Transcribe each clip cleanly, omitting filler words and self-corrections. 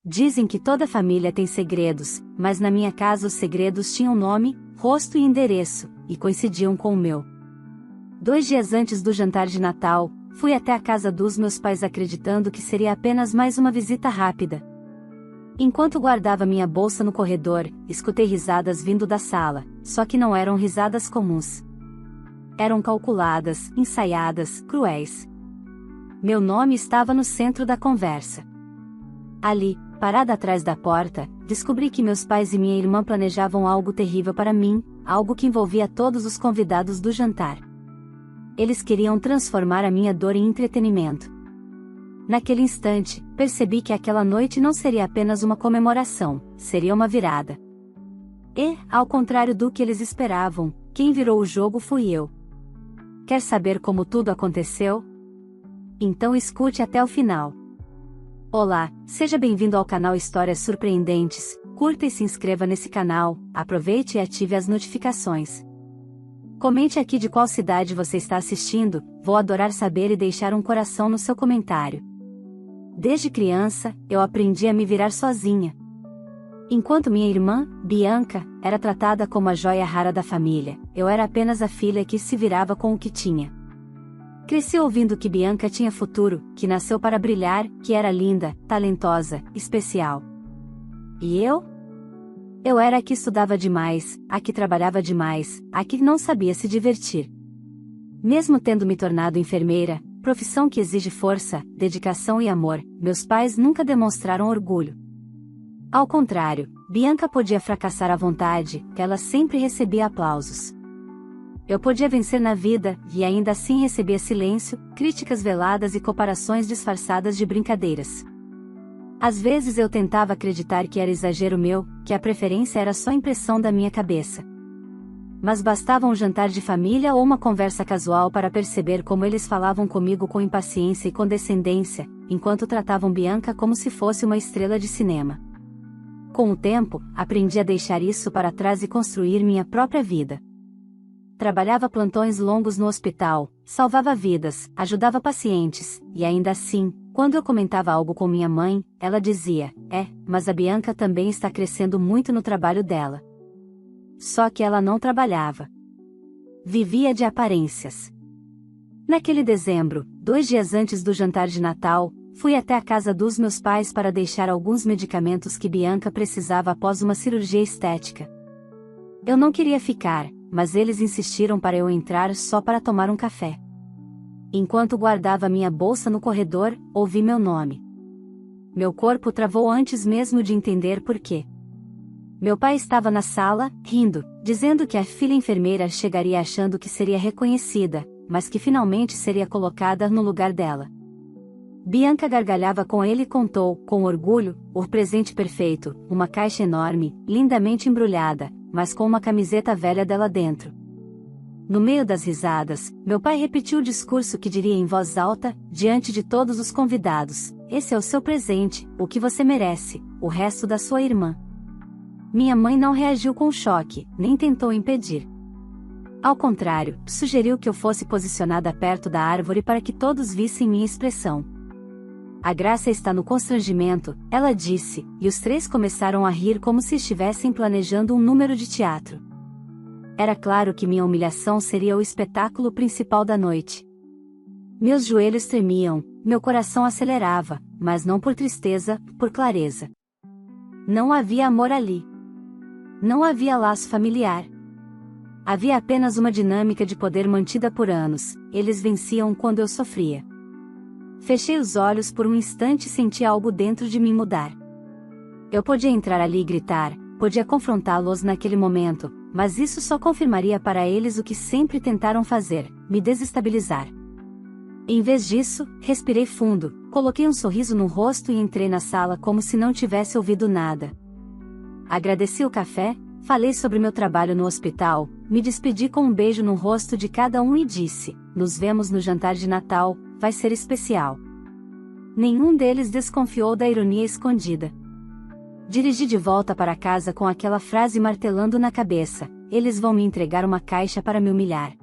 Dizem que toda família tem segredos, mas na minha casa os segredos tinham nome, rosto e endereço, e coincidiam com o meu. 2 dias antes do jantar de Natal, fui até a casa dos meus pais acreditando que seria apenas mais uma visita rápida. Enquanto guardava minha bolsa no corredor, escutei risadas vindo da sala, só que não eram risadas comuns. Eram calculadas, ensaiadas, cruéis. Meu nome estava no centro da conversa. Ali, parada atrás da porta, descobri que meus pais e minha irmã planejavam algo terrível para mim, algo que envolvia todos os convidados do jantar. Eles queriam transformar a minha dor em entretenimento. Naquele instante, percebi que aquela noite não seria apenas uma comemoração, seria uma virada. E, ao contrário do que eles esperavam, quem virou o jogo fui eu. Quer saber como tudo aconteceu? Então escute até o final. Olá, seja bem-vindo ao canal Histórias Surpreendentes, curta e se inscreva nesse canal, aproveite e ative as notificações. Comente aqui de qual cidade você está assistindo, vou adorar saber e deixar um coração no seu comentário. Desde criança, eu aprendi a me virar sozinha. Enquanto minha irmã, Bianca, era tratada como a joia rara da família, eu era apenas a filha que se virava com o que tinha. Cresci ouvindo que Bianca tinha futuro, que nasceu para brilhar, que era linda, talentosa, especial. E eu? Eu era a que estudava demais, a que trabalhava demais, a que não sabia se divertir. Mesmo tendo me tornado enfermeira, profissão que exige força, dedicação e amor, meus pais nunca demonstraram orgulho. Ao contrário, Bianca podia fracassar à vontade, ela sempre recebia aplausos. Eu podia vencer na vida, e ainda assim recebia silêncio, críticas veladas e comparações disfarçadas de brincadeiras. Às vezes eu tentava acreditar que era exagero meu, que a preferência era só impressão da minha cabeça. Mas bastava um jantar de família ou uma conversa casual para perceber como eles falavam comigo com impaciência e condescendência, enquanto tratavam Bianca como se fosse uma estrela de cinema. Com o tempo, aprendi a deixar isso para trás e construir minha própria vida. Trabalhava plantões longos no hospital, salvava vidas, ajudava pacientes, e ainda assim, quando eu comentava algo com minha mãe, ela dizia, mas a Bianca também está crescendo muito no trabalho dela. Só que ela não trabalhava. Vivia de aparências. Naquele dezembro, 2 dias antes do jantar de Natal, fui até a casa dos meus pais para deixar alguns medicamentos que Bianca precisava após uma cirurgia estética. Eu não queria ficar, mas eles insistiram para eu entrar só para tomar um café. Enquanto guardava minha bolsa no corredor, ouvi meu nome. Meu corpo travou antes mesmo de entender por quê. Meu pai estava na sala, rindo, dizendo que a filha enfermeira chegaria achando que seria reconhecida, mas que finalmente seria colocada no lugar dela. Bianca gargalhava com ele e contou, com orgulho, o presente perfeito, uma caixa enorme, lindamente embrulhada, mas com uma camiseta velha dela dentro. No meio das risadas, meu pai repetiu o discurso que diria em voz alta, diante de todos os convidados: esse é o seu presente, o que você merece, o resto da sua irmã. Minha mãe não reagiu com choque, nem tentou impedir. Ao contrário, sugeriu que eu fosse posicionada perto da árvore para que todos vissem minha expressão. A graça está no constrangimento, ela disse, e os 3 começaram a rir como se estivessem planejando um número de teatro. Era claro que minha humilhação seria o espetáculo principal da noite. Meus joelhos tremiam, meu coração acelerava, mas não por tristeza, por clareza. Não havia amor ali. Não havia laço familiar. Havia apenas uma dinâmica de poder mantida por anos, eles venciam quando eu sofria. Fechei os olhos por um instante e senti algo dentro de mim mudar. Eu podia entrar ali e gritar, podia confrontá-los naquele momento, mas isso só confirmaria para eles o que sempre tentaram fazer, me desestabilizar. Em vez disso, respirei fundo, coloquei um sorriso no rosto e entrei na sala como se não tivesse ouvido nada. Agradeci o café, falei sobre meu trabalho no hospital, me despedi com um beijo no rosto de cada um e disse: nos vemos no jantar de Natal, vai ser especial. Nenhum deles desconfiou da ironia escondida. Dirigi de volta para casa com aquela frase martelando na cabeça: eles vão me entregar uma caixa para me humilhar.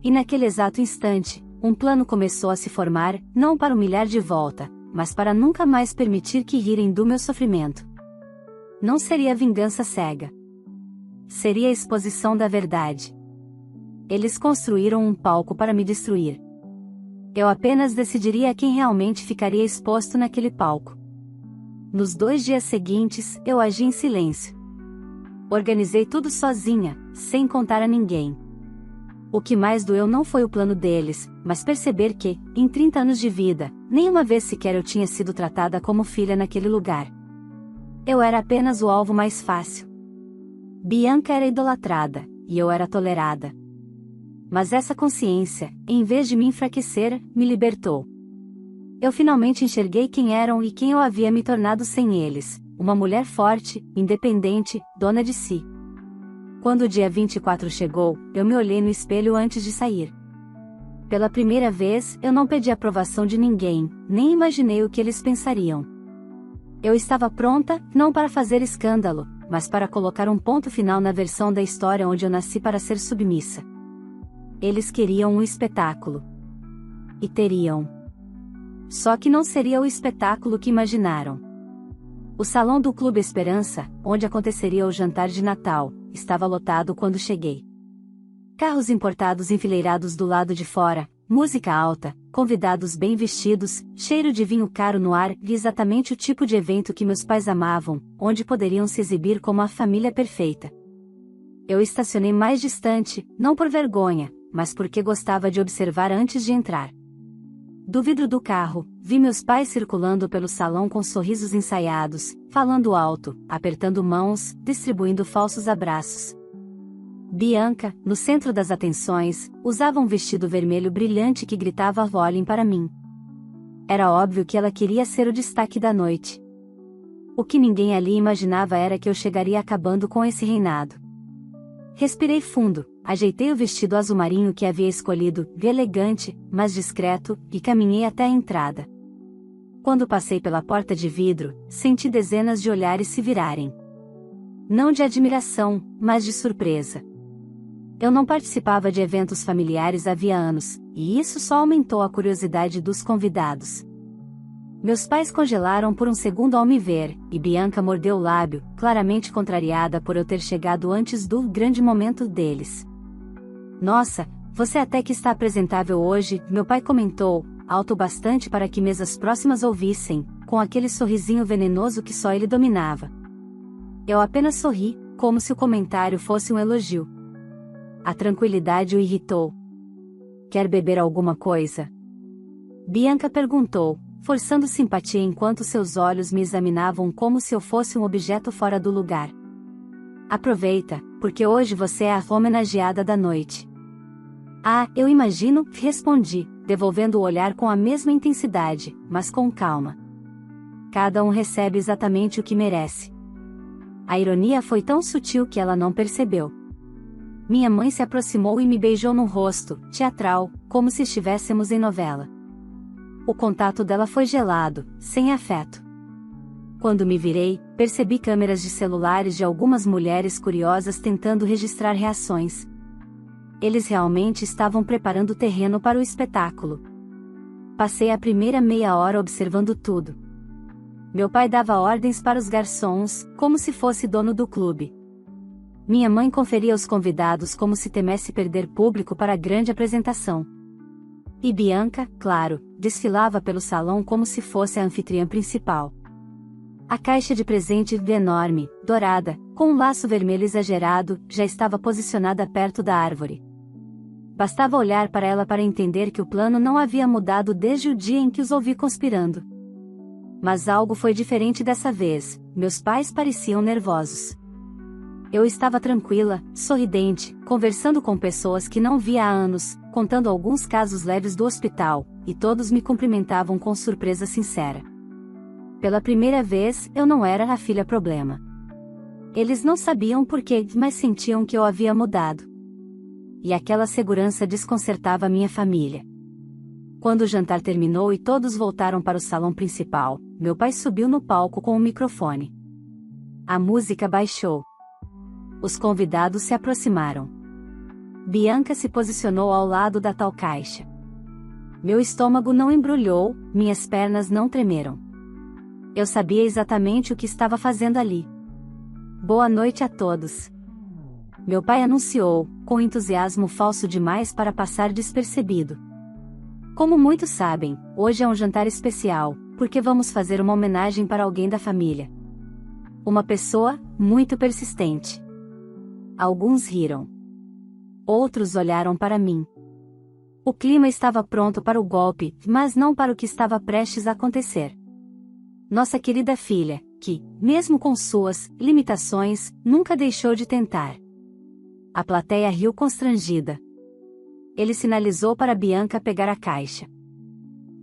E naquele exato instante, um plano começou a se formar, não para humilhar de volta, mas para nunca mais permitir que rirem do meu sofrimento. Não seria vingança cega. Seria a exposição da verdade. Eles construíram um palco para me destruir. Eu apenas decidiria quem realmente ficaria exposto naquele palco. Nos 2 dias seguintes, eu agi em silêncio. Organizei tudo sozinha, sem contar a ninguém. O que mais doeu não foi o plano deles, mas perceber que, em 30 anos de vida, nenhuma vez sequer eu tinha sido tratada como filha naquele lugar. Eu era apenas o alvo mais fácil. Bianca era idolatrada, e eu era tolerada. Mas essa consciência, em vez de me enfraquecer, me libertou. Eu finalmente enxerguei quem eram e quem eu havia me tornado sem eles, uma mulher forte, independente, dona de si. Quando o dia 24 chegou, eu me olhei no espelho antes de sair. Pela primeira vez, eu não pedi aprovação de ninguém, nem imaginei o que eles pensariam. Eu estava pronta, não para fazer escândalo, mas para colocar um ponto final na versão da história onde eu nasci para ser submissa. Eles queriam um espetáculo. E teriam. Só que não seria o espetáculo que imaginaram. O salão do Clube Esperança, onde aconteceria o jantar de Natal, estava lotado quando cheguei. Carros importados enfileirados do lado de fora, música alta, convidados bem vestidos, cheiro de vinho caro no ar e exatamente o tipo de evento que meus pais amavam, onde poderiam se exibir como a família perfeita. Eu estacionei mais distante, não por vergonha, mas porque gostava de observar antes de entrar. Do vidro do carro, vi meus pais circulando pelo salão com sorrisos ensaiados, falando alto, apertando mãos, distribuindo falsos abraços. Bianca, no centro das atenções, usava um vestido vermelho brilhante que gritava "Olhem para mim". Era óbvio que ela queria ser o destaque da noite. O que ninguém ali imaginava era que eu chegaria acabando com esse reinado. Respirei fundo, ajeitei o vestido azul marinho que havia escolhido, elegante, mas discreto, e caminhei até a entrada. Quando passei pela porta de vidro, senti dezenas de olhares se virarem. Não de admiração, mas de surpresa. Eu não participava de eventos familiares havia anos, e isso só aumentou a curiosidade dos convidados. Meus pais congelaram por um segundo ao me ver, e Bianca mordeu o lábio, claramente contrariada por eu ter chegado antes do grande momento deles. "Nossa, você até que está apresentável hoje", meu pai comentou, alto bastante para que mesas próximas ouvissem, com aquele sorrisinho venenoso que só ele dominava. Eu apenas sorri, como se o comentário fosse um elogio. A tranquilidade o irritou. "Quer beber alguma coisa?" Bianca perguntou, forçando simpatia enquanto seus olhos me examinavam como se eu fosse um objeto fora do lugar. "Aproveita, porque hoje você é a homenageada da noite." "Ah, eu imagino", respondi, devolvendo o olhar com a mesma intensidade, mas com calma. Cada um recebe exatamente o que merece. A ironia foi tão sutil que ela não percebeu. Minha mãe se aproximou e me beijou no rosto, teatral, como se estivéssemos em novela. O contato dela foi gelado, sem afeto. Quando me virei, percebi câmeras de celulares de algumas mulheres curiosas tentando registrar reações. Eles realmente estavam preparando o terreno para o espetáculo. Passei a primeira meia hora observando tudo. Meu pai dava ordens para os garçons, como se fosse dono do clube. Minha mãe conferia os convidados como se temesse perder público para a grande apresentação. E Bianca, claro, desfilava pelo salão como se fosse a anfitriã principal. A caixa de presente enorme, dourada, com um laço vermelho exagerado, já estava posicionada perto da árvore. Bastava olhar para ela para entender que o plano não havia mudado desde o dia em que os ouvi conspirando. Mas algo foi diferente dessa vez, meus pais pareciam nervosos. Eu estava tranquila, sorridente, conversando com pessoas que não via há anos, contando alguns casos leves do hospital, e todos me cumprimentavam com surpresa sincera. Pela primeira vez, eu não era a filha problema. Eles não sabiam por quê, mas sentiam que eu havia mudado. E aquela segurança desconcertava minha família. Quando o jantar terminou e todos voltaram para o salão principal, meu pai subiu no palco com o microfone. A música baixou. Os convidados se aproximaram. Bianca se posicionou ao lado da tal caixa. Meu estômago não embrulhou, minhas pernas não tremeram. Eu sabia exatamente o que estava fazendo ali. Boa noite a todos. Meu pai anunciou, com entusiasmo falso demais para passar despercebido. Como muitos sabem, hoje é um jantar especial, porque vamos fazer uma homenagem para alguém da família. Uma pessoa muito persistente. Alguns riram. Outros olharam para mim. O clima estava pronto para o golpe, mas não para o que estava prestes a acontecer. Nossa querida filha, que, mesmo com suas limitações, nunca deixou de tentar. A plateia riu constrangida. Ele sinalizou para Bianca pegar a caixa.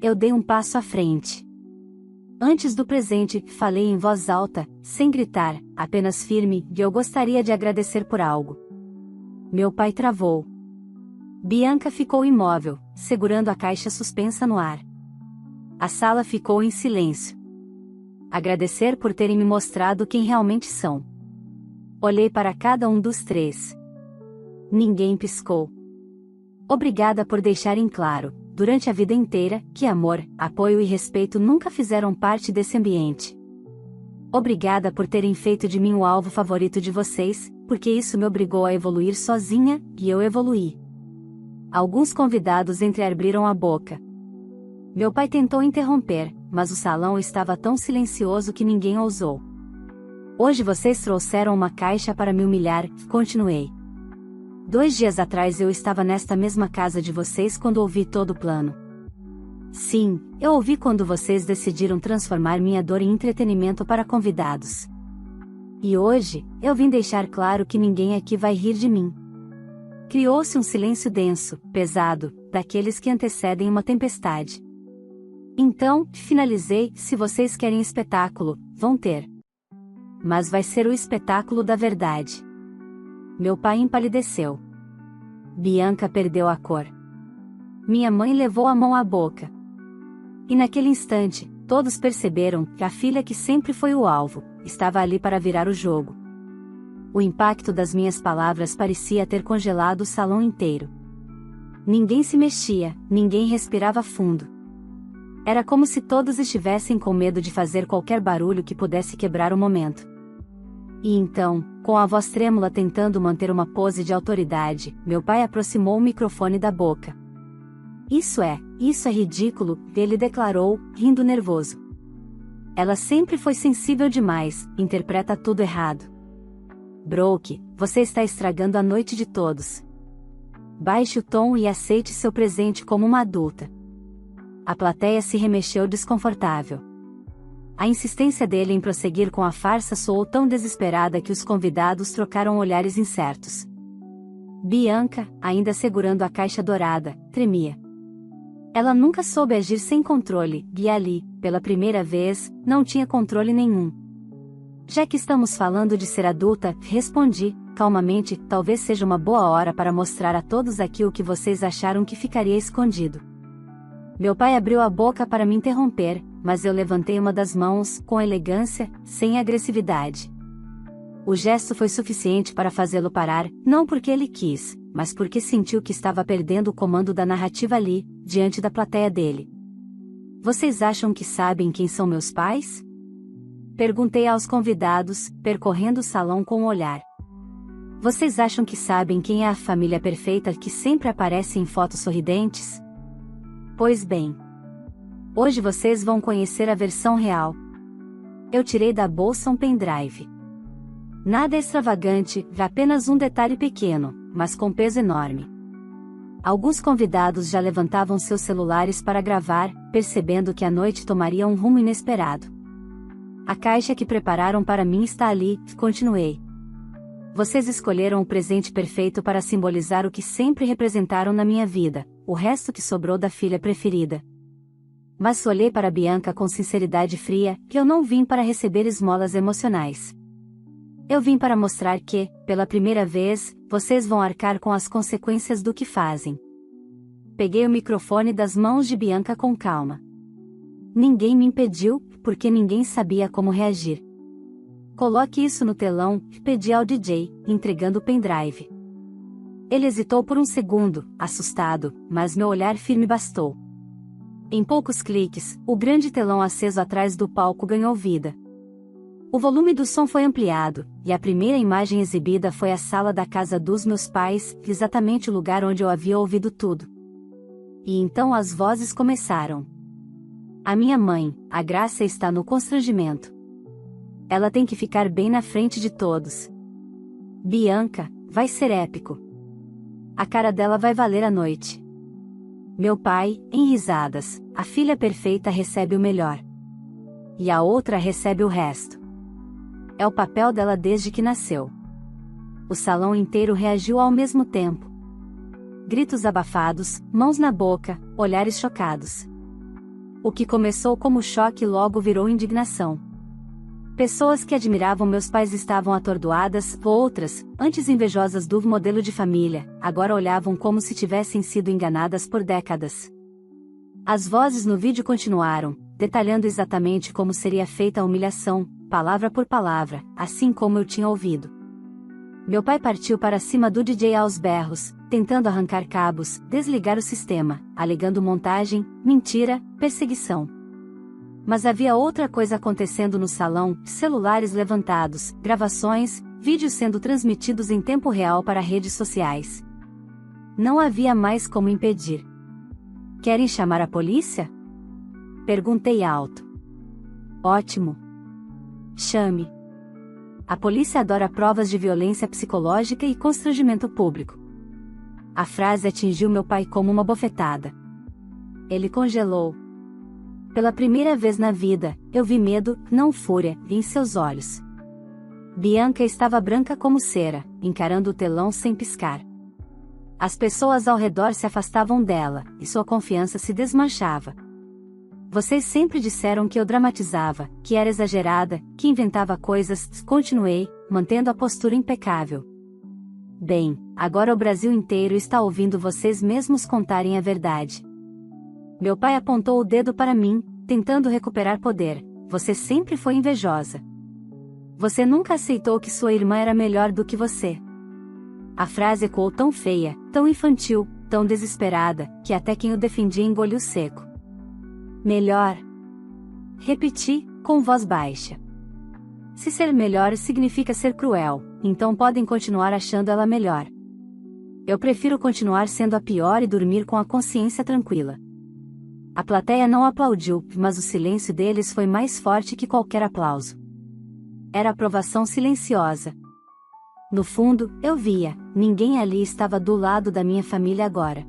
Eu dei um passo à frente. Antes do presente, falei em voz alta, sem gritar, apenas firme, e eu gostaria de agradecer por algo. Meu pai travou. Bianca ficou imóvel, segurando a caixa suspensa no ar. A sala ficou em silêncio. Agradecer por terem me mostrado quem realmente são. Olhei para cada um dos três. Ninguém piscou. Obrigada por deixarem claro, durante a vida inteira, que amor, apoio e respeito nunca fizeram parte desse ambiente. Obrigada por terem feito de mim o alvo favorito de vocês, porque isso me obrigou a evoluir sozinha, e eu evoluí. Alguns convidados entreabriram a boca. Meu pai tentou interromper, mas o salão estava tão silencioso que ninguém ousou. Hoje vocês trouxeram uma caixa para me humilhar, continuei. 2 dias atrás eu estava nesta mesma casa de vocês quando ouvi todo o plano. Sim, eu ouvi quando vocês decidiram transformar minha dor em entretenimento para convidados. E hoje, eu vim deixar claro que ninguém aqui vai rir de mim. Criou-se um silêncio denso, pesado, daqueles que antecedem uma tempestade. Então, finalizei, se vocês querem espetáculo, vão ter. Mas vai ser o espetáculo da verdade. Meu pai empalideceu. Bianca perdeu a cor. Minha mãe levou a mão à boca. E naquele instante, todos perceberam que a filha que sempre foi o alvo, estava ali para virar o jogo. O impacto das minhas palavras parecia ter congelado o salão inteiro. Ninguém se mexia, ninguém respirava fundo. Era como se todos estivessem com medo de fazer qualquer barulho que pudesse quebrar o momento. E então, com a voz trêmula tentando manter uma pose de autoridade, meu pai aproximou o microfone da boca. Isso é ridículo, ele declarou, rindo nervoso. Ela sempre foi sensível demais, interpreta tudo errado. Brooke, você está estragando a noite de todos. Baixe o tom e aceite seu presente como uma adulta. A plateia se remexeu desconfortável. A insistência dele em prosseguir com a farsa soou tão desesperada que os convidados trocaram olhares incertos. Bianca, ainda segurando a caixa dourada, tremia. Ela nunca soube agir sem controle, e ali, pela primeira vez, não tinha controle nenhum. Já que estamos falando de ser adulta, respondi, calmamente, talvez seja uma boa hora para mostrar a todos aqui o que vocês acharam que ficaria escondido. Meu pai abriu a boca para me interromper, mas eu levantei uma das mãos, com elegância, sem agressividade. O gesto foi suficiente para fazê-lo parar, não porque ele quis, mas porque sentiu que estava perdendo o comando da narrativa ali, diante da plateia dele. Vocês acham que sabem quem são meus pais? Perguntei aos convidados, percorrendo o salão com o olhar. Vocês acham que sabem quem é a família perfeita que sempre aparece em fotos sorridentes? Pois bem. Hoje vocês vão conhecer a versão real. Eu tirei da bolsa um pendrive. Nada extravagante, apenas um detalhe pequeno, mas com peso enorme. Alguns convidados já levantavam seus celulares para gravar, percebendo que a noite tomaria um rumo inesperado. A caixa que prepararam para mim está ali, continuei. Vocês escolheram o presente perfeito para simbolizar o que sempre representaram na minha vida, o resto que sobrou da filha preferida. Mas olhei para Bianca com sinceridade fria, que eu não vim para receber esmolas emocionais. Eu vim para mostrar que, pela primeira vez, vocês vão arcar com as consequências do que fazem. Peguei o microfone das mãos de Bianca com calma. Ninguém me impediu, porque ninguém sabia como reagir. Coloque isso no telão, pedi ao DJ, entregando o pendrive. Ele hesitou por um segundo, assustado, mas meu olhar firme bastou. Em poucos cliques, o grande telão aceso atrás do palco ganhou vida. O volume do som foi ampliado, e a primeira imagem exibida foi a sala da casa dos meus pais, exatamente o lugar onde eu havia ouvido tudo. E então as vozes começaram. A minha mãe, a Graça, está no constrangimento. Ela tem que ficar bem na frente de todos. Bianca, vai ser épico. A cara dela vai valer a noite. Meu pai, em risadas, a filha perfeita recebe o melhor. E a outra recebe o resto. É o papel dela desde que nasceu. O salão inteiro reagiu ao mesmo tempo. Gritos abafados, mãos na boca, olhares chocados. O que começou como choque logo virou indignação. Pessoas que admiravam meus pais estavam atordoadas, outras, antes invejosas do modelo de família, agora olhavam como se tivessem sido enganadas por décadas. As vozes no vídeo continuaram, detalhando exatamente como seria feita a humilhação, palavra por palavra, assim como eu tinha ouvido. Meu pai partiu para cima do DJ aos berros, tentando arrancar cabos, desligar o sistema, alegando montagem, mentira, perseguição. Mas havia outra coisa acontecendo no salão, celulares levantados, gravações, vídeos sendo transmitidos em tempo real para redes sociais. Não havia mais como impedir. Querem chamar a polícia? Perguntei alto. Ótimo. Chame. A polícia adora provas de violência psicológica e constrangimento público. A frase atingiu meu pai como uma bofetada. Ele congelou. Pela primeira vez na vida, eu vi medo, não fúria, em seus olhos. Bianca estava branca como cera, encarando o telão sem piscar. As pessoas ao redor se afastavam dela, e sua confiança se desmanchava. Vocês sempre disseram que eu dramatizava, que era exagerada, que inventava coisas, continuei, mantendo a postura impecável. Bem, agora o Brasil inteiro está ouvindo vocês mesmos contarem a verdade. Meu pai apontou o dedo para mim, tentando recuperar poder. Você sempre foi invejosa. Você nunca aceitou que sua irmã era melhor do que você. A frase ecoou tão feia, tão infantil, tão desesperada, que até quem o defendia engoliu seco. Melhor. Repeti, com voz baixa. Se ser melhor significa ser cruel, então podem continuar achando ela melhor. Eu prefiro continuar sendo a pior e dormir com a consciência tranquila. A plateia não aplaudiu, mas o silêncio deles foi mais forte que qualquer aplauso. Era aprovação silenciosa. No fundo, eu via, ninguém ali estava do lado da minha família agora.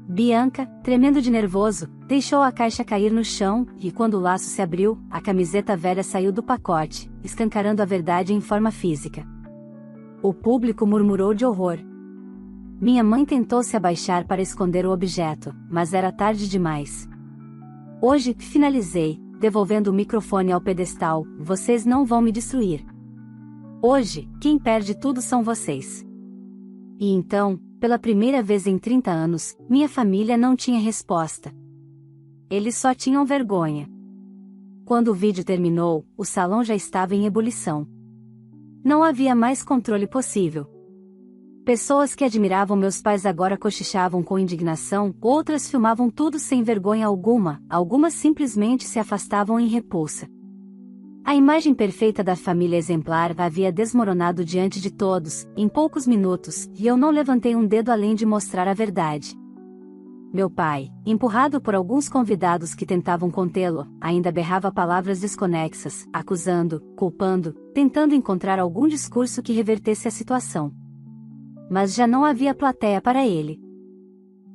Bianca, tremendo de nervoso, deixou a caixa cair no chão, e quando o laço se abriu, a camiseta velha saiu do pacote, escancarando a verdade em forma física. O público murmurou de horror. Minha mãe tentou se abaixar para esconder o objeto, mas era tarde demais. Hoje, finalizei, devolvendo o microfone ao pedestal, vocês não vão me destruir. Hoje, quem perde tudo são vocês. E então, pela primeira vez em 30 anos, minha família não tinha resposta. Eles só tinham vergonha. Quando o vídeo terminou, o salão já estava em ebulição. Não havia mais controle possível. Pessoas que admiravam meus pais agora cochichavam com indignação, outras filmavam tudo sem vergonha alguma, algumas simplesmente se afastavam em repulsa. A imagem perfeita da família exemplar havia desmoronado diante de todos, em poucos minutos, e eu não levantei um dedo além de mostrar a verdade. Meu pai, empurrado por alguns convidados que tentavam contê-lo, ainda berrava palavras desconexas, acusando, culpando, tentando encontrar algum discurso que revertesse a situação. Mas já não havia plateia para ele.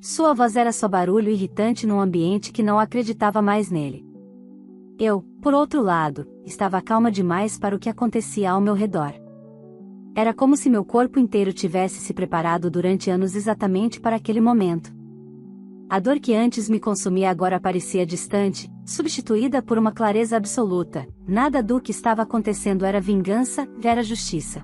Sua voz era só barulho irritante num ambiente que não acreditava mais nele. Eu, por outro lado, estava calma demais para o que acontecia ao meu redor. Era como se meu corpo inteiro tivesse se preparado durante anos exatamente para aquele momento. A dor que antes me consumia agora parecia distante, substituída por uma clareza absoluta. Nada do que estava acontecendo era vingança, era justiça.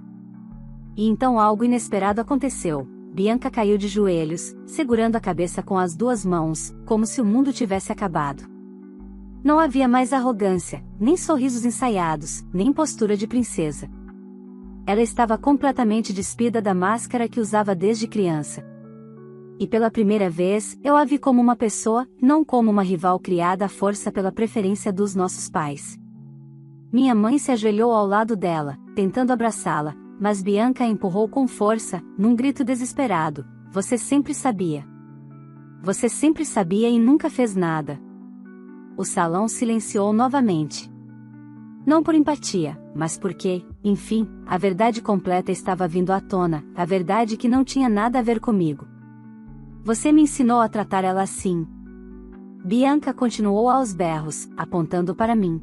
E então algo inesperado aconteceu. Bianca caiu de joelhos, segurando a cabeça com as duas mãos, como se o mundo tivesse acabado. Não havia mais arrogância, nem sorrisos ensaiados, nem postura de princesa. Ela estava completamente despida da máscara que usava desde criança. E pela primeira vez, eu a vi como uma pessoa, não como uma rival criada à força pela preferência dos nossos pais. Minha mãe se ajoelhou ao lado dela, tentando abraçá-la, mas Bianca a empurrou com força, num grito desesperado: "Você sempre sabia. Você sempre sabia e nunca fez nada." O salão silenciou novamente. Não por empatia, mas porque, enfim, a verdade completa estava vindo à tona, a verdade que não tinha nada a ver comigo. "Você me ensinou a tratar ela assim." Bianca continuou aos berros, apontando para mim.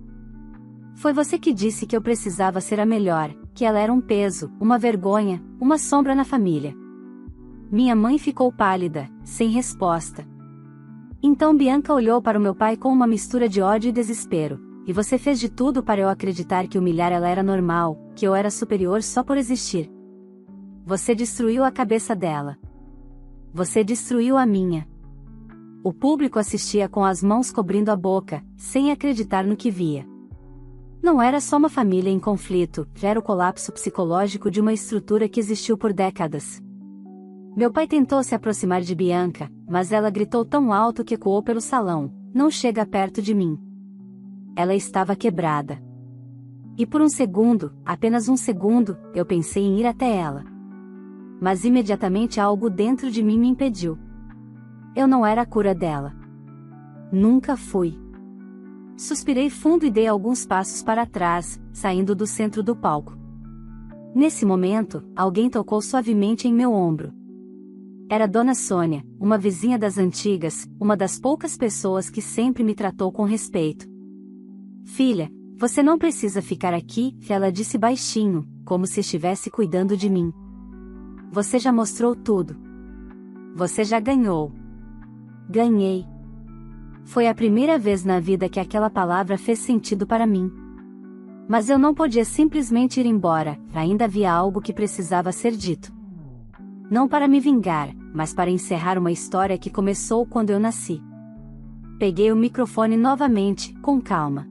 "Foi você que disse que eu precisava ser a melhor, que ela era um peso, uma vergonha, uma sombra na família." Minha mãe ficou pálida, sem resposta. Então Bianca olhou para o meu pai com uma mistura de ódio e desespero. "E você fez de tudo para eu acreditar que humilhar ela era normal, que eu era superior só por existir. Você destruiu a cabeça dela. Você destruiu a minha." O público assistia com as mãos cobrindo a boca, sem acreditar no que via. Não era só uma família em conflito, era o colapso psicológico de uma estrutura que existiu por décadas. Meu pai tentou se aproximar de Bianca, mas ela gritou tão alto que ecoou pelo salão: "Não chega perto de mim." Ela estava quebrada. E por um segundo, apenas um segundo, eu pensei em ir até ela. Mas imediatamente algo dentro de mim me impediu. Eu não era a cura dela. Nunca fui. Suspirei fundo e dei alguns passos para trás, saindo do centro do palco. Nesse momento, alguém tocou suavemente em meu ombro. Era Dona Sônia, uma vizinha das antigas, uma das poucas pessoas que sempre me tratou com respeito. "Filha, você não precisa ficar aqui", ela disse baixinho, como se estivesse cuidando de mim. "Você já mostrou tudo. Você já ganhou." Ganhei. Foi a primeira vez na vida que aquela palavra fez sentido para mim. Mas eu não podia simplesmente ir embora, ainda havia algo que precisava ser dito. Não para me vingar, mas para encerrar uma história que começou quando eu nasci. Peguei o microfone novamente, com calma.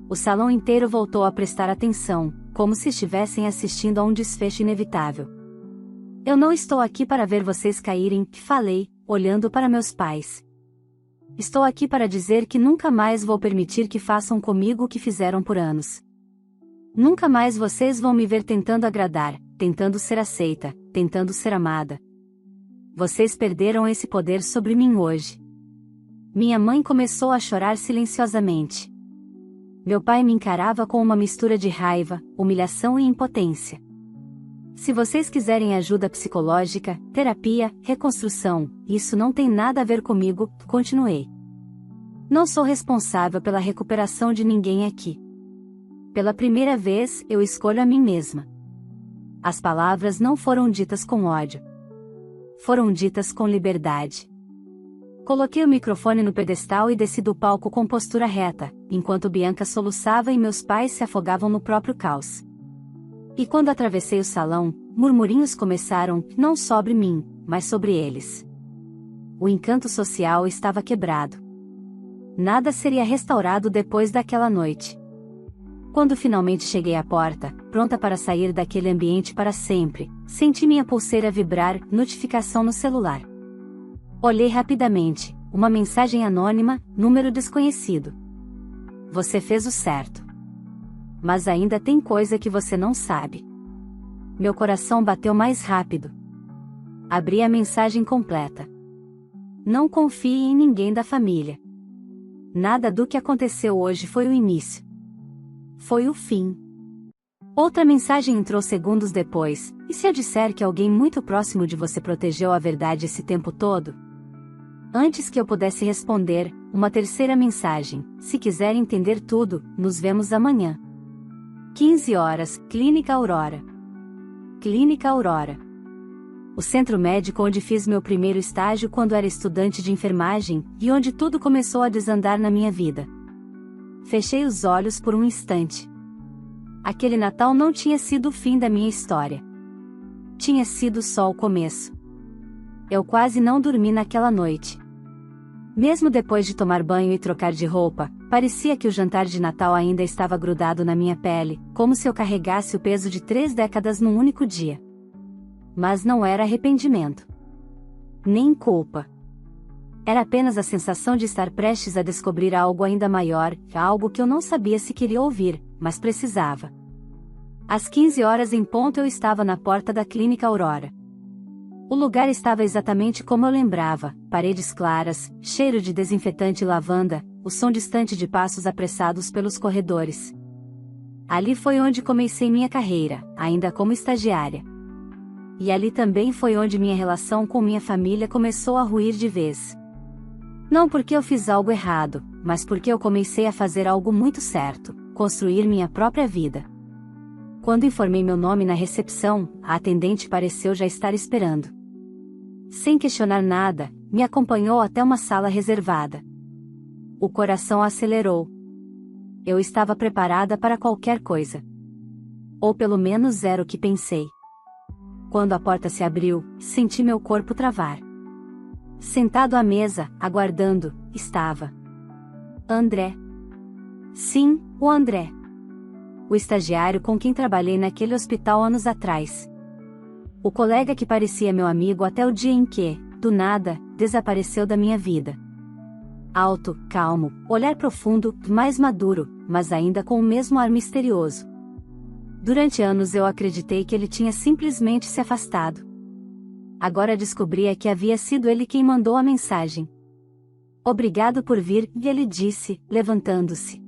O salão inteiro voltou a prestar atenção, como se estivessem assistindo a um desfecho inevitável. "Eu não estou aqui para ver vocês caírem", falei, olhando para meus pais. "Estou aqui para dizer que nunca mais vou permitir que façam comigo o que fizeram por anos. Nunca mais vocês vão me ver tentando agradar, tentando ser aceita, tentando ser amada. Vocês perderam esse poder sobre mim hoje." Minha mãe começou a chorar silenciosamente. Meu pai me encarava com uma mistura de raiva, humilhação e impotência. "Se vocês quiserem ajuda psicológica, terapia, reconstrução, isso não tem nada a ver comigo", continuei. "Não sou responsável pela recuperação de ninguém aqui. Pela primeira vez, eu escolho a mim mesma." As palavras não foram ditas com ódio. Foram ditas com liberdade. Coloquei o microfone no pedestal e desci do palco com postura reta, enquanto Bianca soluçava e meus pais se afogavam no próprio caos. E quando atravessei o salão, murmurinhos começaram, não sobre mim, mas sobre eles. O encanto social estava quebrado. Nada seria restaurado depois daquela noite. Quando finalmente cheguei à porta, pronta para sair daquele ambiente para sempre, senti minha pulseira vibrar, notificação no celular. Olhei rapidamente, uma mensagem anônima, número desconhecido. "Você fez o certo. Mas ainda tem coisa que você não sabe." Meu coração bateu mais rápido. Abri a mensagem completa. "Não confie em ninguém da família. Nada do que aconteceu hoje foi o início. Foi o fim." Outra mensagem entrou segundos depois: "E se eu disser que alguém muito próximo de você protegeu a verdade esse tempo todo?" Antes que eu pudesse responder, uma terceira mensagem: "Se quiser entender tudo, nos vemos amanhã. 15 horas, Clínica Aurora." Clínica Aurora. O centro médico onde fiz meu primeiro estágio quando era estudante de enfermagem, e onde tudo começou a desandar na minha vida. Fechei os olhos por um instante. Aquele Natal não tinha sido o fim da minha história. Tinha sido só o começo. Eu quase não dormi naquela noite. Mesmo depois de tomar banho e trocar de roupa, parecia que o jantar de Natal ainda estava grudado na minha pele, como se eu carregasse o peso de 3 décadas num único dia. Mas não era arrependimento. nem culpa. Era apenas a sensação de estar prestes a descobrir algo ainda maior, algo que eu não sabia se queria ouvir, mas precisava. Às 15 horas em ponto eu estava na porta da Clínica Aurora. O lugar estava exatamente como eu lembrava, paredes claras, cheiro de desinfetante e lavanda, o som distante de passos apressados pelos corredores. Ali foi onde comecei minha carreira, ainda como estagiária. E ali também foi onde minha relação com minha família começou a ruir de vez. Não porque eu fiz algo errado, mas porque eu comecei a fazer algo muito certo, construir minha própria vida. Quando informei meu nome na recepção, a atendente pareceu já estar esperando. Sem questionar nada, me acompanhou até uma sala reservada. O coração acelerou. Eu estava preparada para qualquer coisa. Ou pelo menos era o que pensei. Quando a porta se abriu, senti meu corpo travar. Sentado à mesa, aguardando, estava André. Sim, o André. O estagiário com quem trabalhei naquele hospital anos atrás. O colega que parecia meu amigo até o dia em que, do nada, desapareceu da minha vida. Alto, calmo, olhar profundo, mais maduro, mas ainda com o mesmo ar misterioso. Durante anos eu acreditei que ele tinha simplesmente se afastado. Agora descobria que havia sido ele quem mandou a mensagem. Obrigado por vir, ele disse, levantando-se.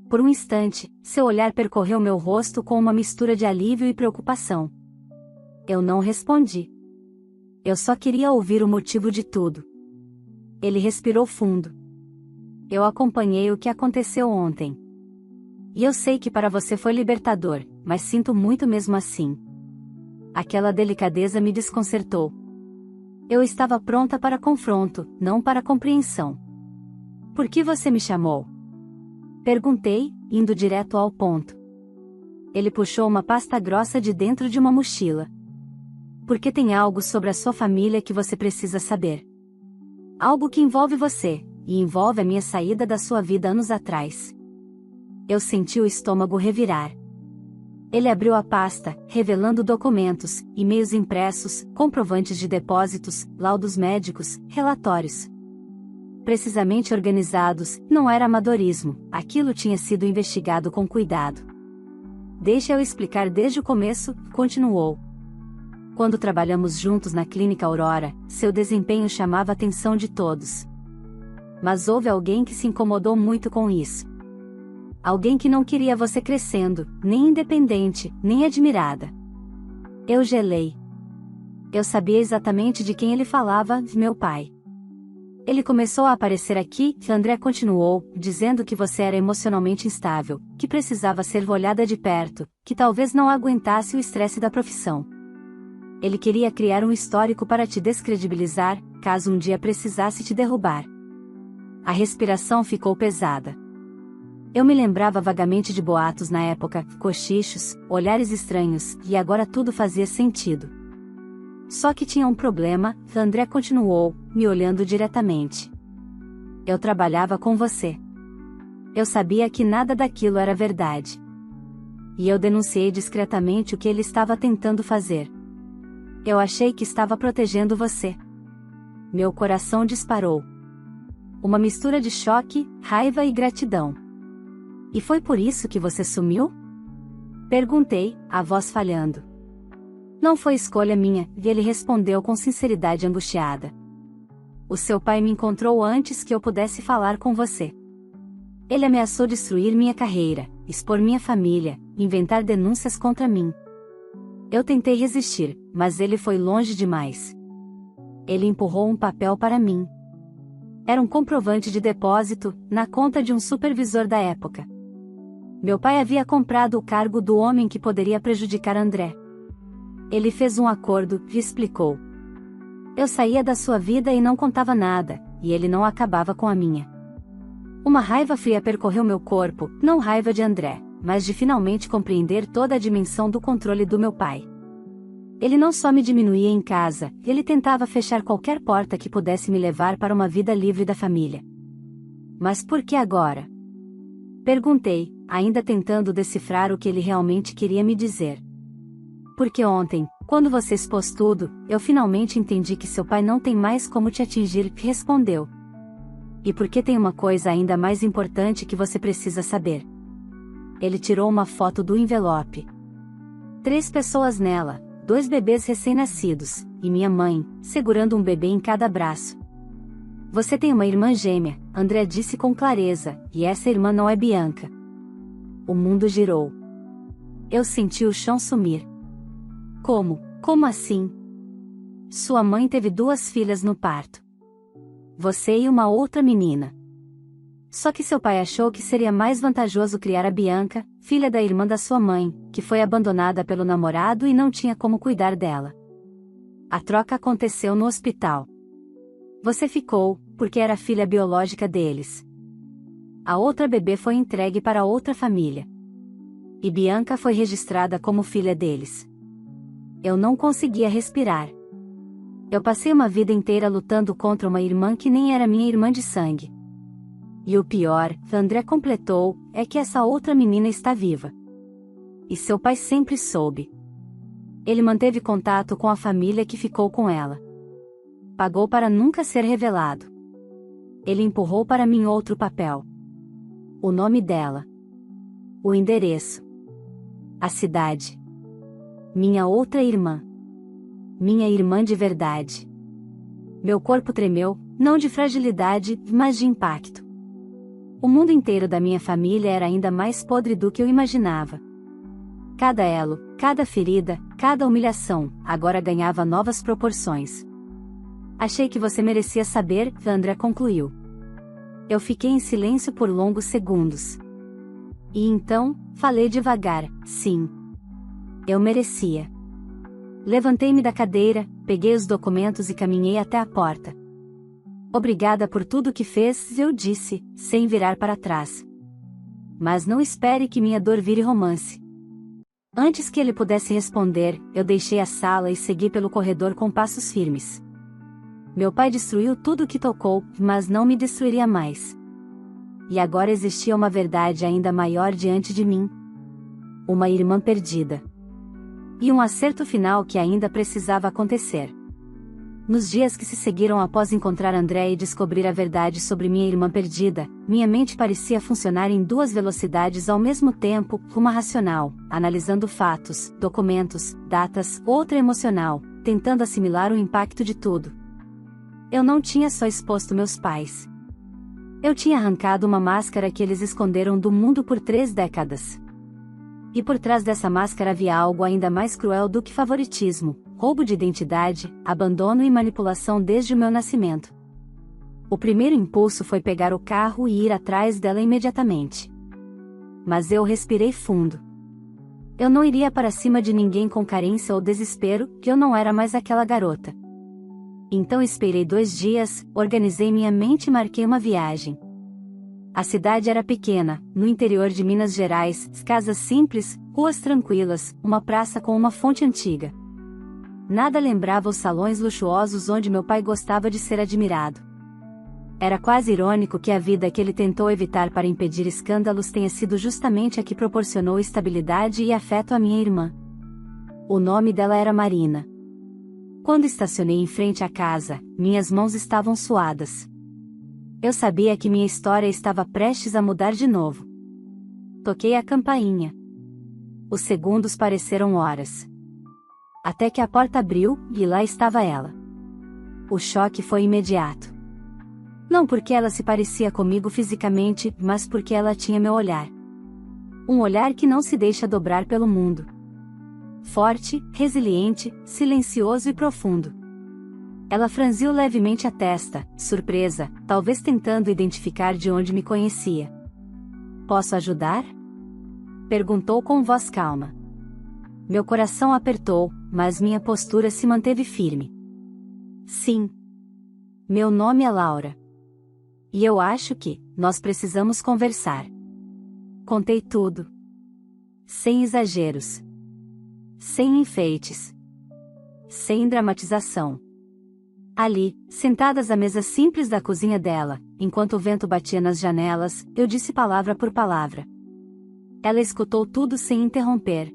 Por um instante, seu olhar percorreu meu rosto com uma mistura de alívio e preocupação. Eu não respondi. Eu só queria ouvir o motivo de tudo. Ele respirou fundo. Eu acompanhei o que aconteceu ontem. E eu sei que para você foi libertador, mas sinto muito mesmo assim. Aquela delicadeza me desconcertou. Eu estava pronta para confronto, não para compreensão. Por que você me chamou? Perguntei, indo direto ao ponto. Ele puxou uma pasta grossa de dentro de uma mochila. Porque tem algo sobre a sua família que você precisa saber. Algo que envolve você, e envolve a minha saída da sua vida anos atrás. Eu senti o estômago revirar. Ele abriu a pasta, revelando documentos, e-mails impressos, comprovantes de depósitos, laudos médicos, relatórios. Precisamente organizados, não era amadorismo, aquilo tinha sido investigado com cuidado. Deixa eu explicar desde o começo, continuou. Quando trabalhamos juntos na Clínica Aurora, seu desempenho chamava a atenção de todos. Mas houve alguém que se incomodou muito com isso. Alguém que não queria você crescendo, nem independente, nem admirada. Eu gelei. Eu sabia exatamente de quem ele falava, meu pai. Ele começou a aparecer aqui, André continuou, dizendo que você era emocionalmente instável, que precisava ser olhada de perto, que talvez não aguentasse o estresse da profissão. Ele queria criar um histórico para te descredibilizar, caso um dia precisasse te derrubar. A respiração ficou pesada. Eu me lembrava vagamente de boatos na época, cochichos, olhares estranhos, e agora tudo fazia sentido. Só que tinha um problema, André continuou, me olhando diretamente. Eu trabalhava com você. Eu sabia que nada daquilo era verdade. E eu denunciei discretamente o que ele estava tentando fazer. Eu achei que estava protegendo você. Meu coração disparou. Uma mistura de choque, raiva e gratidão. E foi por isso que você sumiu? Perguntei, a voz falhando. Não foi escolha minha, e ele respondeu com sinceridade angustiada. O seu pai me encontrou antes que eu pudesse falar com você. Ele ameaçou destruir minha carreira, expor minha família, inventar denúncias contra mim. Eu tentei resistir, mas ele foi longe demais. Ele empurrou um papel para mim. Era um comprovante de depósito, na conta de um supervisor da época. Meu pai havia comprado o cargo do homem que poderia prejudicar André. Ele fez um acordo, e explicou. Eu saía da sua vida e não contava nada, e ele não acabava com a minha. Uma raiva fria percorreu meu corpo, não raiva de André, mas de finalmente compreender toda a dimensão do controle do meu pai. Ele não só me diminuía em casa, ele tentava fechar qualquer porta que pudesse me levar para uma vida livre da família. Mas por que agora? Perguntei, ainda tentando decifrar o que ele realmente queria me dizer. Porque ontem, Quando você expôs tudo, eu finalmente entendi que seu pai não tem mais como te atingir, respondeu. E porque tem uma coisa ainda mais importante que você precisa saber. Ele tirou uma foto do envelope. 3 pessoas nela, 2 bebês recém-nascidos, e minha mãe, segurando um bebê em cada braço. Você tem uma irmã gêmea, André disse com clareza, e essa irmã não é Bianca. O mundo girou. Eu senti o chão sumir. Como? Como assim? Sua mãe teve 2 filhas no parto. Você e uma outra menina. Só que seu pai achou que seria mais vantajoso criar a Bianca, filha da irmã da sua mãe, que foi abandonada pelo namorado e não tinha como cuidar dela. A troca aconteceu no hospital. Você ficou, porque era filha biológica deles. A outra bebê foi entregue para outra família. E Bianca foi registrada como filha deles. Eu não conseguia respirar. Eu passei uma vida inteira lutando contra uma irmã que nem era minha irmã de sangue. E o pior, André completou, é que essa outra menina está viva. E seu pai sempre soube. Ele manteve contato com a família que ficou com ela. Pagou para nunca ser revelado. Ele empurrou para mim outro papel. O nome dela. O endereço. A cidade. Minha outra irmã. Minha irmã de verdade. Meu corpo tremeu, não de fragilidade, mas de impacto. O mundo inteiro da minha família era ainda mais podre do que eu imaginava. Cada elo, cada ferida, cada humilhação, agora ganhava novas proporções. Achei que você merecia saber, André concluiu. Eu fiquei em silêncio por longos segundos. E então, falei devagar, sim. Eu merecia. Levantei-me da cadeira, peguei os documentos e caminhei até a porta. Obrigada por tudo que fez, eu disse, sem virar para trás. Mas não espere que minha dor vire romance. Antes que ele pudesse responder, eu deixei a sala e segui pelo corredor com passos firmes. Meu pai destruiu tudo o que tocou, mas não me destruiria mais. E agora existia uma verdade ainda maior diante de mim. Uma irmã perdida. E um acerto final que ainda precisava acontecer. Nos dias que se seguiram após encontrar André e descobrir a verdade sobre minha irmã perdida, minha mente parecia funcionar em 2 velocidades ao mesmo tempo, uma racional, analisando fatos, documentos, datas, outra emocional, tentando assimilar o impacto de tudo. Eu não tinha só exposto meus pais. Eu tinha arrancado uma máscara que eles esconderam do mundo por 3 décadas. E por trás dessa máscara havia algo ainda mais cruel do que favoritismo, roubo de identidade, abandono e manipulação desde o meu nascimento. O primeiro impulso foi pegar o carro e ir atrás dela imediatamente. Mas eu respirei fundo. Eu não iria para cima de ninguém com carência ou desespero, que eu não era mais aquela garota. Então esperei 2 dias, organizei minha mente e marquei uma viagem. A cidade era pequena, no interior de Minas Gerais, casas simples, ruas tranquilas, uma praça com uma fonte antiga. Nada lembrava os salões luxuosos onde meu pai gostava de ser admirado. Era quase irônico que a vida que ele tentou evitar para impedir escândalos tenha sido justamente a que proporcionou estabilidade e afeto à minha irmã. O nome dela era Marina. Quando estacionei em frente à casa, minhas mãos estavam suadas. Eu sabia que minha história estava prestes a mudar de novo. Toquei a campainha. Os segundos pareceram horas. Até que a porta abriu, e lá estava ela. O choque foi imediato. Não porque ela se parecia comigo fisicamente, mas porque ela tinha meu olhar. Um olhar que não se deixa dobrar pelo mundo. Forte, resiliente, silencioso e profundo. Ela franziu levemente a testa, surpresa, talvez tentando identificar de onde me conhecia. Posso ajudar? Perguntou com voz calma. Meu coração apertou, mas minha postura se manteve firme. Sim. Meu nome é Laura. E eu acho que nós precisamos conversar. Contei tudo. Sem exageros. Sem enfeites. Sem dramatização. Ali, sentadas à mesa simples da cozinha dela, enquanto o vento batia nas janelas, eu disse palavra por palavra. Ela escutou tudo sem interromper.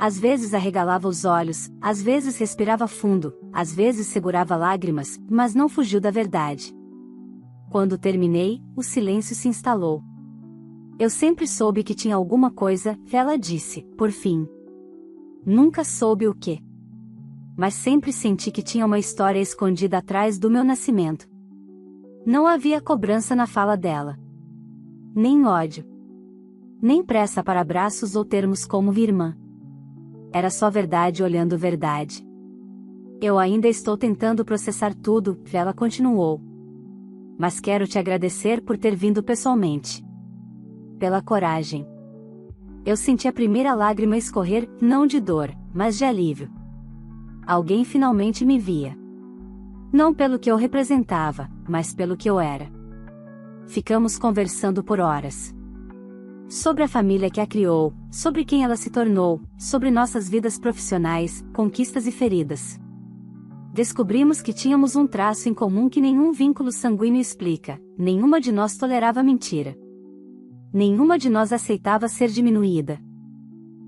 Às vezes arregalava os olhos, às vezes respirava fundo, às vezes segurava lágrimas, mas não fugiu da verdade. Quando terminei, o silêncio se instalou. Eu sempre soube que tinha alguma coisa, ela disse, por fim. Nunca soube o que. Mas sempre senti que tinha uma história escondida atrás do meu nascimento. Não havia cobrança na fala dela. Nem ódio. Nem pressa para abraços ou termos como irmã. Era só verdade olhando verdade. Eu ainda estou tentando processar tudo, ela continuou. Mas quero te agradecer por ter vindo pessoalmente. Pela coragem. Eu senti a primeira lágrima escorrer, não de dor, mas de alívio. Alguém finalmente me via. Não pelo que eu representava, mas pelo que eu era. Ficamos conversando por horas. Sobre a família que a criou, sobre quem ela se tornou, sobre nossas vidas profissionais, conquistas e feridas. Descobrimos que tínhamos um traço em comum que nenhum vínculo sanguíneo explica: nenhuma de nós tolerava mentira. Nenhuma de nós aceitava ser diminuída.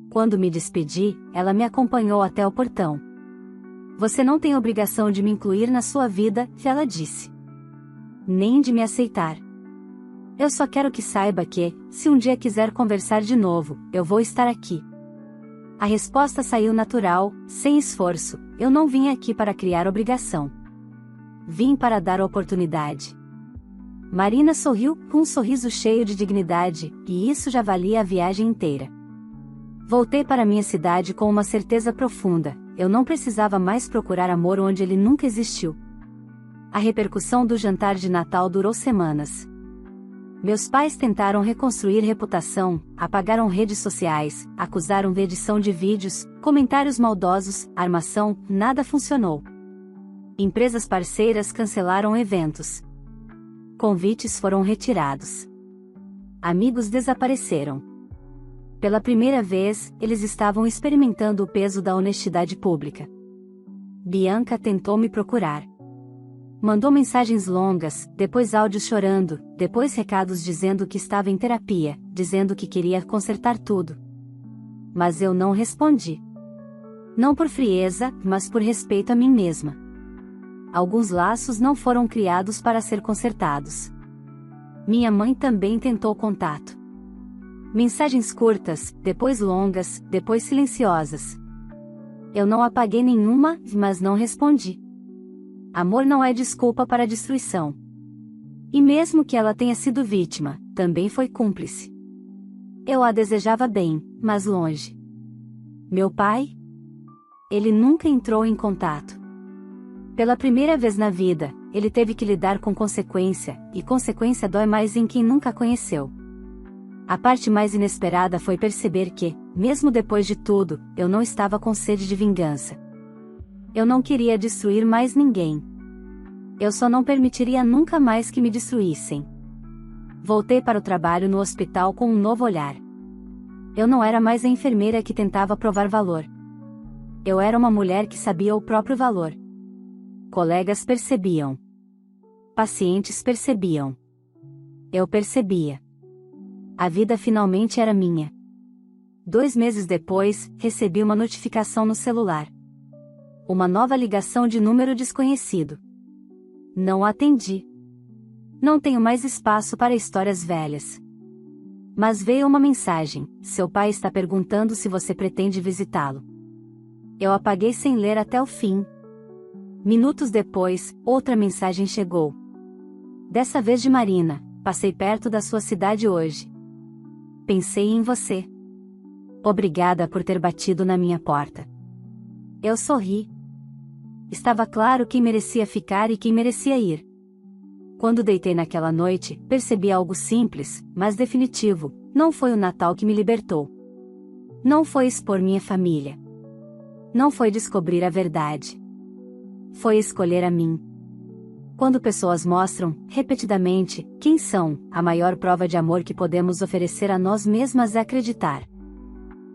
Quando me despedi, ela me acompanhou até o portão. Você não tem obrigação de me incluir na sua vida, ela disse. Nem de me aceitar. Eu só quero que saiba que, se um dia quiser conversar de novo, eu vou estar aqui. A resposta saiu natural, sem esforço. Eu não vim aqui para criar obrigação. Vim para dar oportunidade. Marina sorriu, com um sorriso cheio de dignidade, e isso já valia a viagem inteira. Voltei para minha cidade com uma certeza profunda: eu não precisava mais procurar amor onde ele nunca existiu. A repercussão do jantar de Natal durou semanas. Meus pais tentaram reconstruir reputação, apagaram redes sociais, acusaram de edição de vídeos, comentários maldosos, armação, nada funcionou. Empresas parceiras cancelaram eventos. Convites foram retirados. Amigos desapareceram. Pela primeira vez, eles estavam experimentando o peso da honestidade pública. Bianca tentou me procurar. Mandou mensagens longas, depois áudios chorando, depois recados dizendo que estava em terapia, dizendo que queria consertar tudo. Mas eu não respondi. Não por frieza, mas por respeito a mim mesma. Alguns laços não foram criados para ser consertados. Minha mãe também tentou contato. Mensagens curtas, depois longas, depois silenciosas. Eu não apaguei nenhuma, mas não respondi. Amor não é desculpa para destruição. E mesmo que ela tenha sido vítima, também foi cúmplice. Eu a desejava bem, mas longe. Meu pai? Ele nunca entrou em contato. Pela primeira vez na vida, ele teve que lidar com consequência, e consequência dói mais em quem nunca conheceu. A parte mais inesperada foi perceber que, mesmo depois de tudo, eu não estava com sede de vingança. Eu não queria destruir mais ninguém. Eu só não permitiria nunca mais que me destruíssem. Voltei para o trabalho no hospital com um novo olhar. Eu não era mais a enfermeira que tentava provar valor. Eu era uma mulher que sabia o próprio valor. Colegas percebiam. Pacientes percebiam. Eu percebia. A vida finalmente era minha. 2 meses depois, recebi uma notificação no celular. Uma nova ligação de número desconhecido. Não atendi. Não tenho mais espaço para histórias velhas. Mas veio uma mensagem: seu pai está perguntando se você pretende visitá-lo. Eu apaguei sem ler até o fim. Minutos depois, outra mensagem chegou. Dessa vez de Marina: passei perto da sua cidade hoje. Pensei em você. Obrigada por ter batido na minha porta. Eu sorri. Estava claro quem merecia ficar e quem merecia ir. Quando deitei naquela noite, percebi algo simples, mas definitivo: não foi o Natal que me libertou. Não foi expor minha família. Não foi descobrir a verdade. Foi escolher a mim. Quando pessoas mostram, repetidamente, quem são, a maior prova de amor que podemos oferecer a nós mesmas é acreditar.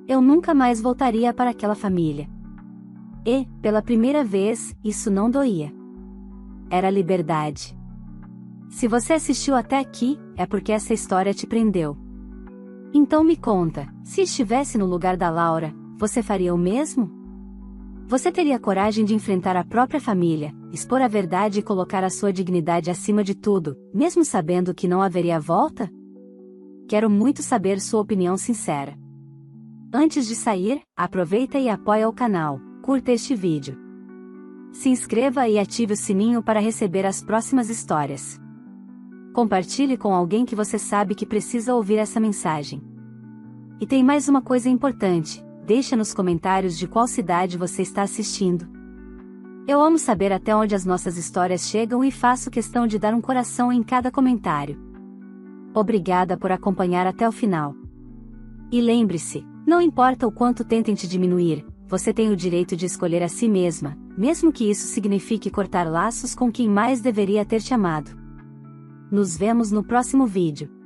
Eu nunca mais voltaria para aquela família. E, pela primeira vez, isso não doía. Era liberdade. Se você assistiu até aqui, é porque essa história te prendeu. Então me conta, se estivesse no lugar da Laura, você faria o mesmo? Você teria coragem de enfrentar a própria família, expor a verdade e colocar a sua dignidade acima de tudo, mesmo sabendo que não haveria volta? Quero muito saber sua opinião sincera. Antes de sair, aproveita e apoia o canal, curta este vídeo. Se inscreva e ative o sininho para receber as próximas histórias. Compartilhe com alguém que você sabe que precisa ouvir essa mensagem. E tem mais uma coisa importante, deixa nos comentários de qual cidade você está assistindo. Eu amo saber até onde as nossas histórias chegam e faço questão de dar um coração em cada comentário. Obrigada por acompanhar até o final. E lembre-se, não importa o quanto tentem te diminuir, você tem o direito de escolher a si mesma, mesmo que isso signifique cortar laços com quem mais deveria ter te amado. Nos vemos no próximo vídeo.